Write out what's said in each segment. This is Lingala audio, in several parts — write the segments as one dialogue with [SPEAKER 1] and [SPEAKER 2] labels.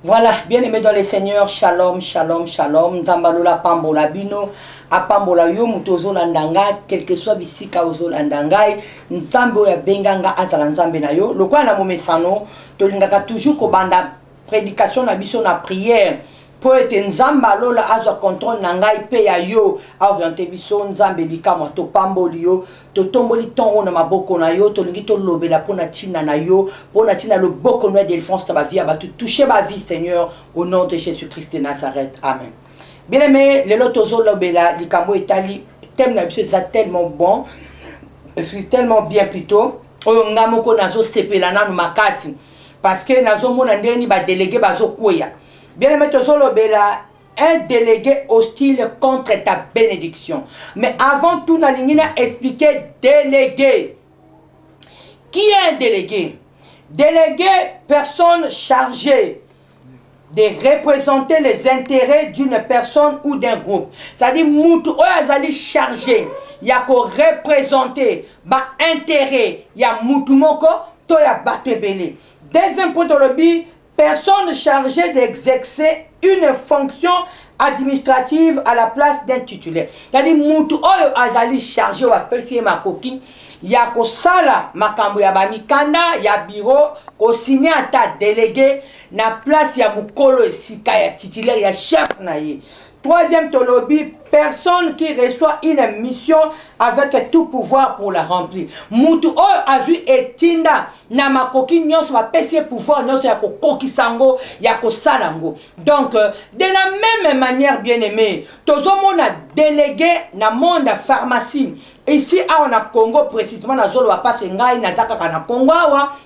[SPEAKER 1] Voilà, bien-aimés dans les seigneurs, shalom, shalom, shalom. Nzambalola pambola bino, apambola yo mutozo landanga, quel que soit bisika ozo landangai, nzambo ya benganga azala nzambe na yo. Lokwa na momesano, tolingaka toujours ko banda prédication na biso na prière. Pour être nzamba lola azwa contrôle na ngai pe ya yo orienté biso nzambe likamwa to pamboli yo to tomboli ton na maboko na yo to lingi to lobela pona tina na yo pona tina le boko noir de défense ta vie ba toucher ma vie Seigneur au nom de Jésus-Christ de Nazareth. Amen. Bien-aimé, le lotozo lobela likambo etali thème na biso c'est tellement bon. C'est tellement bien plutôt. O ngamoko nazo sepela na makasi parce que nazo mona ndeni ba délégué bazo koya. Bien-aimé, un délégué hostile contre ta bénédiction. Mais avant tout, nous allons expliquer délégué. Qui est un délégué? Délégué, personne chargée de représenter les intérêts d'une personne ou d'un groupe. C'est-à-dire, moutou oya chargé, il y a qu'à représenter ba intérêt, il y a moutou moko, to ya batebele. Deuxième point de l'objet, personne chargée d'exercer une fonction administrative à la place d'un titulaire. C'est-à-dire, moutou oyo azali chargé ou appelle ma coquine. Ya ko sala makambo ya bamikanda ya bureau ko signer ata délégué na place ya mukolo esika ya titulaire ya chef na ye. Troisième tolobi, personne qui reçoit une mission avec tout pouvoir pour la remplir. Mutu o a vu etinda na makoki nyonso ba pesi pouvoir nyonso ya kokisango ya kosalango. Donc de la même manière bien aimé, tozo mona délégué na monde pharmacie. Ici à na Congo précisément na zolo passe ngai na zaka na Congo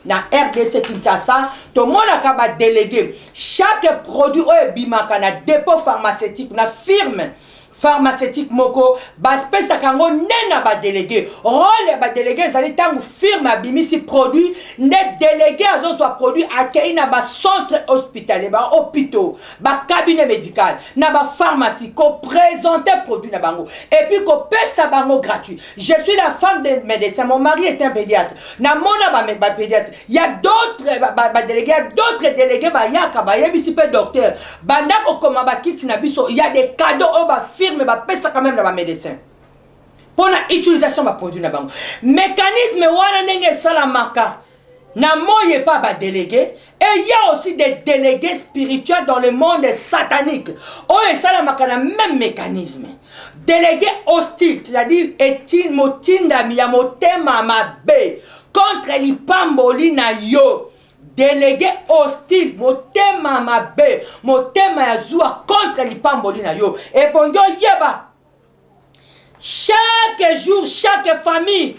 [SPEAKER 1] na RDC Kinshasa, to mona ka ba délégué. Chaque produit o bimaka na dépôt pharmaceutique na firme pharmaceutique moko ba pesa kango nena ba délégué rôle ba délégué zali tangu firme bimisi produit ne délégué azo soit produit accueilli na ba centre hospitalier ba hôpitaux ba cabinet médical na ba pharmacie ko présenter produit na bango et puis ko pesa bango gratuit. Je suis la femme de médecin, mon mari est un pédiatre na mona ba pédiatre, il y a d'autres ba délégués, d'autres délégués ba yaka ba yebisi pe docteur banda ko koma ba kisi na biso, il y a des cadeaux au ba mais bah pesa quand même dans ma médecin pour la utilisation de produit na bango mécanisme wana ndenge salamaka na moye pas ba délégué et il y a aussi des délégués spirituels dans le monde satanique oh et salamaka na même mécanisme délégué hostile c'est-à-dire etine motinda ya motema mabe contre lipamboli na yo. Délégué hostile, motema mabe, motema ya zua contre l'ipamboli na yo. Et bon Dieu yeba. Chaque jour, chaque famille,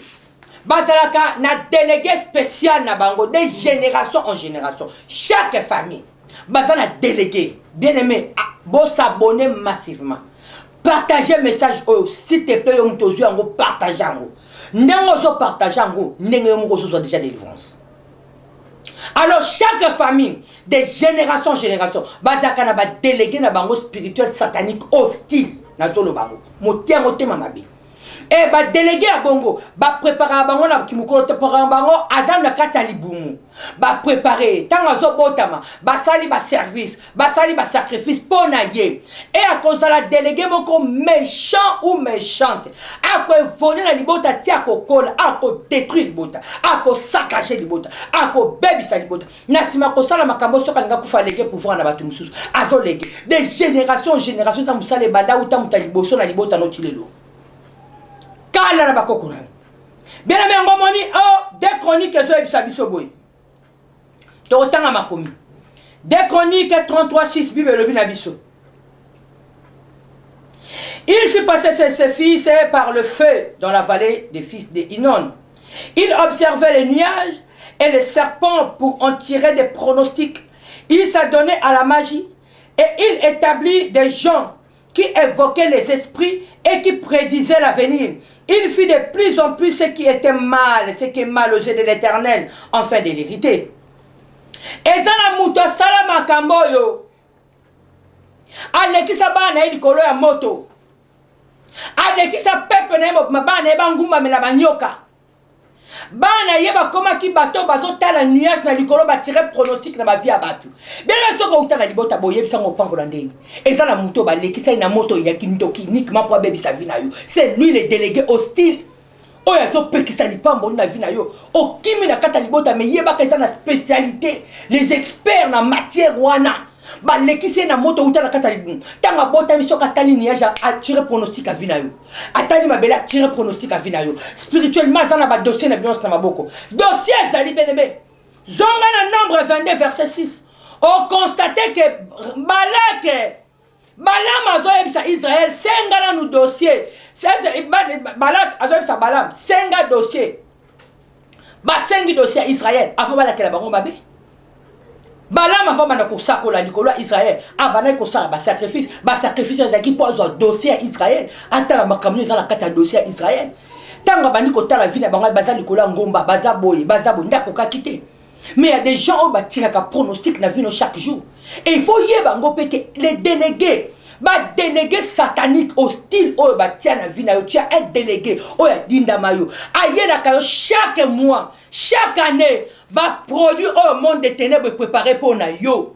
[SPEAKER 1] bazalaka na délégué spécial na bango, de génération en génération. Chaque famille, bazala délégué. Bien aimé, bon s'abonner massivement. Partagez le message, s'il te plaît, on te partagez. N'engo partagez, n'engo déjà délivrance. Alors chaque famille, de génération en génération, bazaka na ba délégué na bango spirituel satanique hostile na zolo bango. Motema mabe. Et ba délégué à bongo, ba préparer bango na kimukolo te préparer bango azam na kati libumu. Ba préparer tanga zo botama, ba sali ba service, ba sali ba sacrifice pour na ye. Et à cause de la délégué moko méchant ou méchante, a ko voler na libota tia ko kola, a ko détruire libota, a ko saccager libota, a ko baby sa libota. Na sima ko sala makambo soka nga kufa légué pouvoir na batu mususu. Azo légué de génération en génération za musale banda uta mutaliboso na libota notilelo. Kala na bakoko na. Bien aimé ngomoni oh des chroniques zo ebisa biso boy. To tanga makomi. Des chroniques 33:6 Bible lobi na biso. Il fit passer ses fils par le feu dans la vallée des fils de Hinnom. Il observait les nuages et les serpents pour en tirer des pronostics. Il s'adonnait à la magie et il établit des gens qui évoquaient les esprits et qui prédisaient l'avenir. Il fit de plus en plus ce qui était mal, ce qui est mal aux yeux de l'Éternel, afin de l'hériter. Et ça na muto salama kamboyo. Alekisa bana ili kolo ya moto. Alekisa pepe na mo mabana e bangumba me na banyoka. bana yeba koma ki bato bazo tala nuage na likolo ba tirer pronostic na ba vie à batu bela soko utana libota boye bisango pangola ndenge ezala muto ba lekisa na moto ya kindoki uniquement pour baby sa vie na yo c'est lui le délégué hostile oya zo pekisa lipambo na vie na yo okimi na kata libota me yeba ka na spécialité les experts na matière wana ba lekisi na moto utana kata libun tanga bota miso katali nuage a tirer pronostic à vie na yo atali mabela tirer pronostic à vie na yo spirituellement ça na ba dossier na bios na maboko dossier ezali benebe zonga na nombre 22 verset 6 on constate que Balaam azoyebisa Israël senga na nous dossier Balak azoyebisa Balaam senga dossier basengi dossier Israël afin balakela bango babe Balaam avant bana kosakola likolo Israël abana kosala ba sacrifice ezaki pozo dossier Israël atala makamno ezala kata dossier Israël tanga bandi kotala vie na bango baza likolo ngomba baza boye ndako kakite. Mais il y a des gens qui tirent un pronostic dans la vie chaque jour. Et il faut y avoir les délégués. Les délégués sataniques hostiles, qui la vie, tu as un délégué. Chaque mois, chaque année, va produire un monde de ténèbres préparé pour nous.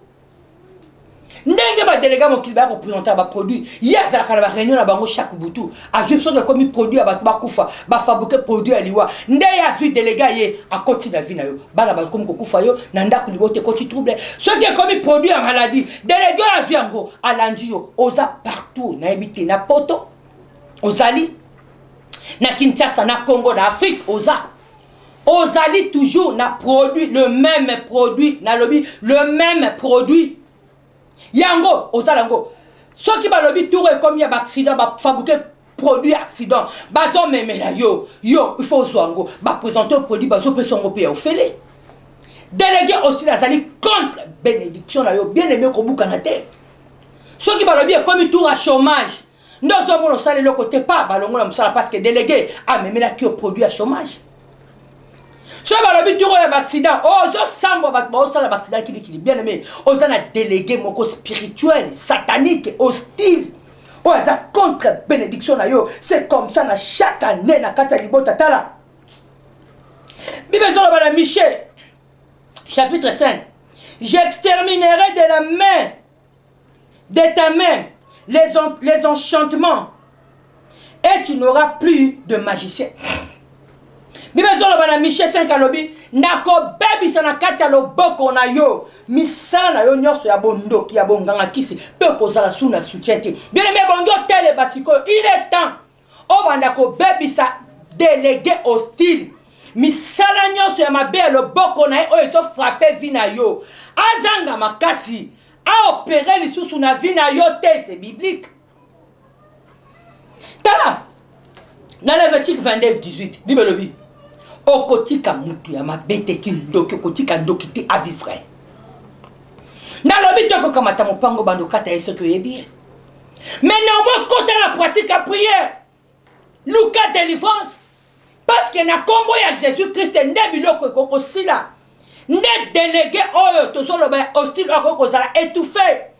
[SPEAKER 1] Ndenge ba délégué mo kilba représenter ba produit ya za kana ba réunion na bango chaque butu a juste que comme produit ba kufa ba fabriquer produit aliwa nde ya zu délégué ye a continuer vie na yo bana ba comme kufa yo na ndako libote koti trouble ce qui est comme produit en maladie délégué a zu yango alandi yo oza partout na ebité na poto ozali na Kinshasa na Congo na Afrique ozali toujours na produit le même produit na lobby le même produit yango ozalango soki balobi tour comme ya accident ba fabriquer produit accident bazo memela yo il faut zwango ba présenter produit bazo pesongo pe au fele délégué aussi nazali contre bénédiction na yo bien aimé ko bukana te soki balobi comme tour à chômage ndozo mono sale le côté pas balongo na musala parce que délégué a memela ki produit à chômage. Si vous avez un accident, bien aimé, on a délégué mon spirituel, satanique, hostile. On a contre bénédiction. C'est comme ça chaque année. Bible de Michée, chapitre 5. J'exterminerai de la main, de ta main, les enchantements, et tu n'auras plus de magicien. Bible na Michée 5 alobi nako bebisa na kati ya loboko na yo misala na yo nyonso ya bondoki ya bonganga kisi pe kozala suna soutien te bien aimé bondo tele basiko il est temps o banda ko bebisa délégué hostile misala nyonso ya mabe ya loboko na yo ezo frapper vie na yo azanga makasi a opérer lisusu na vie na yo te c'est biblique tala dans Lévitique 22:18 Bible lobi okotika mutu ya mabete kindoki okotika ndoki te à vivre na lobi toko kamata mopango bando kata yeso to yebi mais néanmoins quand on la pratique la prière Lucas délivrance parce que na kombo ya Jésus Christ nde biloko ekoko sila nde délégué oyo tozolo ba hostile akoko zala étouffé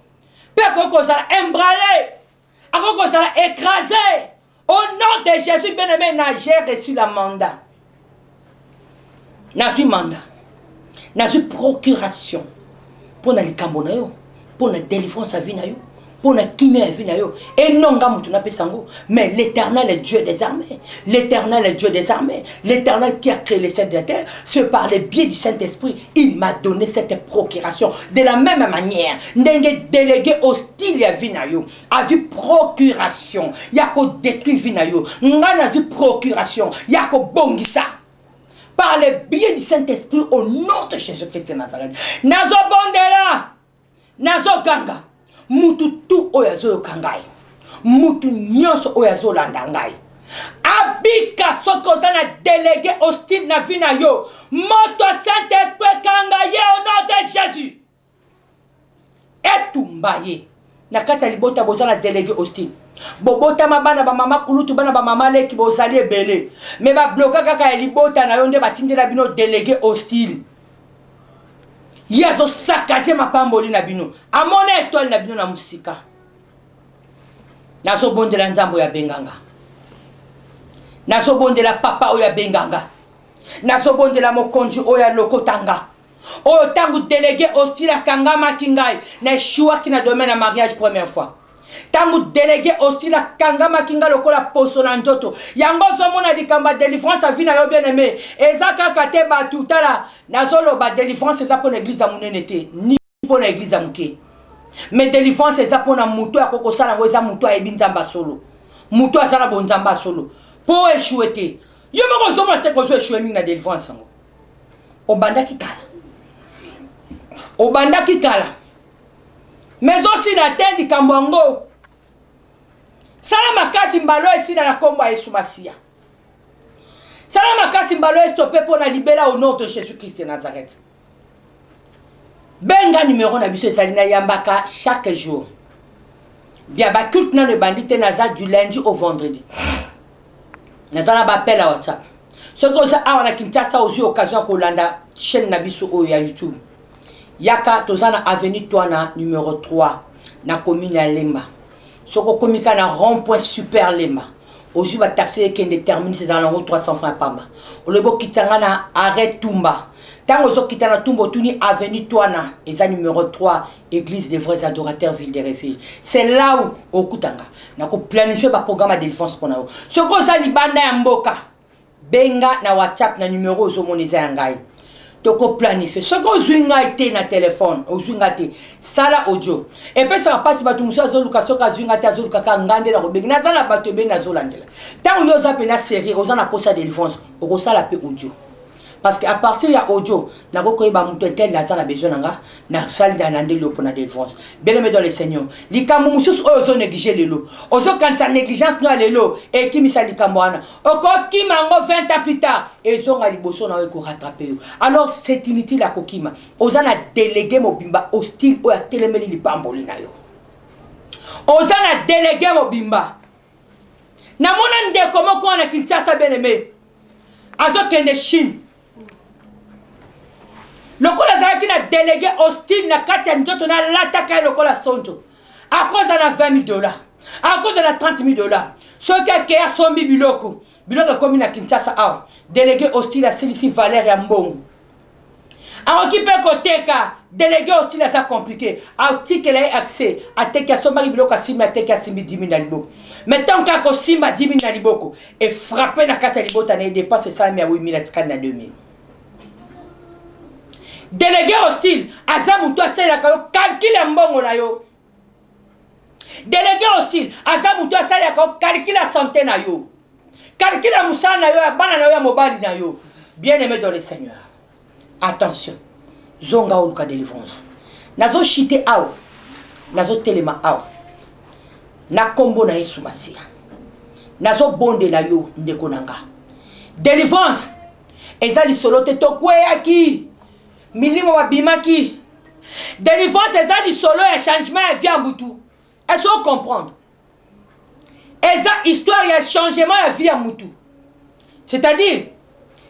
[SPEAKER 1] pe akoko zala emballé akoko zala écrasé au nom de Jésus bien-aimé na j'ai reçu la mandat. N'a eu mandat, n'a eu procuration pour la likambo na yo, pour la délivrance à vie na yo, pour la kimé à vie na yo. Et non gamutu na pesango, mais l'Éternel est Dieu des armées. L'Éternel est Dieu des armées. L'Éternel qui a créé les cieux de la terre, c'est par le biais du Saint-Esprit, il m'a donné cette procuration. De la même manière, n'engue délégué hostile à vie na yo, a vu procuration, yako détruit vie na yo, n'a vu procuration, yako bongisa. Par le biais du Saint-Esprit au nom de Jésus-Christ de Nazareth. Nazo bondela, nazo ganga, mutu tu oyazo kangai, mutu nyonso oyazo landangai. Abika soko zana délégué hostile na vie na yo, moto Saint-Esprit kangaye au nom de Jésus. Et tumbaye, nakata libota bozana délégué hostile. Bobota mabana ba mama kulutu bana ba mama leki bozali ebele mais ba bloka kaka libota na yonde batindela bino délégué hostile yazo saccager mapamboli na bino amona étoile na bino na musika nazo bondela nzambo ya benganga nazo bondela papa oya benganga nazobondela mokonzi oyo alokotanga oyo ntango délégué hostile akangamaki ngai na eshuwaki na domaine ya mariage première fois ntango délégué hostile akangamaki ngai lokola poso na nzoto yango ozomona likambo ya délivrance avi na yo bien aimé eza kaka te bato tala nazoloba délivrance eza mpo na église ya monene te ni mpo na église ya moke mais délivrance eza mpo na moto akokosala yango eza moto ayebi nzambe asolo moto aza na bonzambe asolo mpo eshue te yo moko ozomona te kozo eshue mingi na délivrance yango obandaki kala mais osila te likambo yango sala makasi mbalo esila na kombo ya Yesu Masiya sala makasi mbalo estope mpo na libela au nom de Jésus Christ de Nazareth benga numéro na biso ezali na yambaka chaque jour bia baculte nano ebandi te naza du lundi au vendredi naza na bapel à WhatsApp soki oza awa na Kinshasa ozwi occasion ya kolanda chaîne na biso oyo ya YouTube yaka toza na avenue Twana numéro 3 na commune ya Lemba soki okomika na rond-point super Lemba ozwi bataxi ekende termine c'est dans lango 300 francs pamba olobi okitanga na arrêt Tumba ntango ozokita na Tumba otuni avenue Twana eza numéro 3 église des vrais adorateurs ville des refuges c'est là où okutanga na koplanifier baprogramme ya délivrance mpona yo soki oza libanda ya mboka benga na WhatsApp na numéro ozomona eza ya ngai toko planifier soki ozwi ngai te na téléphone ozwi ngai te sala audio epesaka mpasi bato mosusu azoluka soki azwi ngai te azolukaka ngande na kobengi naza na bato ebeni nazolandela ntango yo oza pena série oza na posa délivrance okosala mpe audio parce que à partir ya audio nakokoyeba moto tel naza na besoin nanga na sali na ndelo pour na délivrance bien aimé dans le Seigneur likambo mususu oyo ozo négliger lelo ozo kanisa négligence no lelo et kimisa likambo wana okokima ngo 20 ans plus tard ezonga liboso na ko rattraper yo alors c'est inutile la kokima oza na délégué mobimba hostile oyo atelemeli lipamboli na yo oza na délégué mobimba na mona ndeko moko na Kinshasa bien aimé azokende Chine lokola zaki na délégué hostile na kati ya nzoto na lataka lokola sonjo à cause de $20,000 à cause de $30,000 soki akeya sombi biloko komi na Kinshasa awa délégué hostile asilisi valeur ya mbongo akoki mpe koteka délégué hostile aza compliqué atikela ye accès ateki asombaki biloko asimbi ateki asimbi 10,000 na liboko mais tant ka kosimba 10,000 na liboko e frappé na kati ya libota na ye dépense esalami ya 8,000 atikali na 2,000 délégué hostile aza mutu asalelaka yo calcule mbongo na yo délégué hostile aza mutu asalelaka yo calcule santé na yo calcule musala na yo ya bana na yo ya mobali na yo bien aimé dans le Seigneur attention zonga oluka délivrance nazo chite awa nazo telema awa na kombo na Yesu Masiya nazo bondela yo ndeko nanga délivrance eza lisolo te tokweyaki milimo babimaki délivrance eza lisolo ya changement ya vie ya mutu est-ce que comprendre eza histoire ya changement ya vie ya mutu c'est-à-dire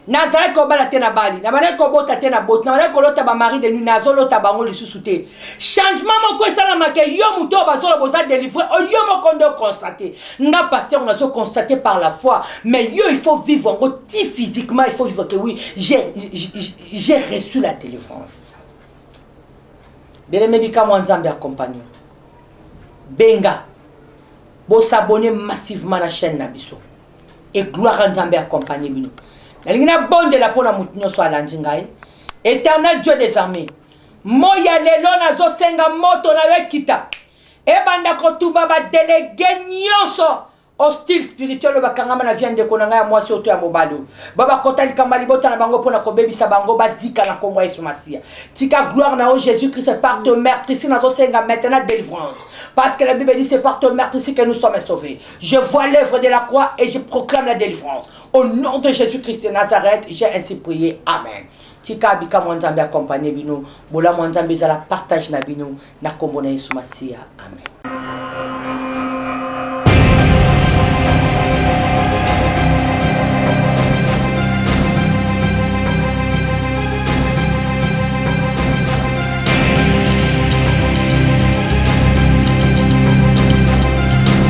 [SPEAKER 1] nazalaki kobala te na bali nabandaki kobota te na boti nabandaki kolota bamari de nuit nazolota bango lisusu te changement moko esalamaka yo mutu oyo bazoloba oza délivré oyo moko nde okonstate nga pasteur nazo constate par la foi mais yo il faut vivre yango ti physiquement il faut vivre que oui j'ai reçu la délivrance bele médicament wa Nzambe accompagne benga bo s'abonner massivement na chaîne na biso et gloire à Nzambe accompagne bino nalingina bonde la pona mutu nyonso alandi ngai éternel Dieu des armées moya lelo nazo senga moto na yo kita ebanda kotumba ba délégué nyonso hostile spirituel bakangama na viande ko na ngai ya mwasi oto ya mobali baba kota likamba libota na bango pona kobebisa bango bazika na kombo Yesu Masiya tika gloire na Jésus Christ par ton meurtrier nazo senga maintenant délivrance parce que la Bible dit c'est par ton meurtrier que nous sommes sauvés je vois l'œuvre de la croix et je proclame la délivrance au nom de Jésus Christ de Nazareth j'ai ainsi prié amen tika bika mwanzambe accompagner bino bola mwanzambe za la partage na bino na kombo na Yesu Masiya amen.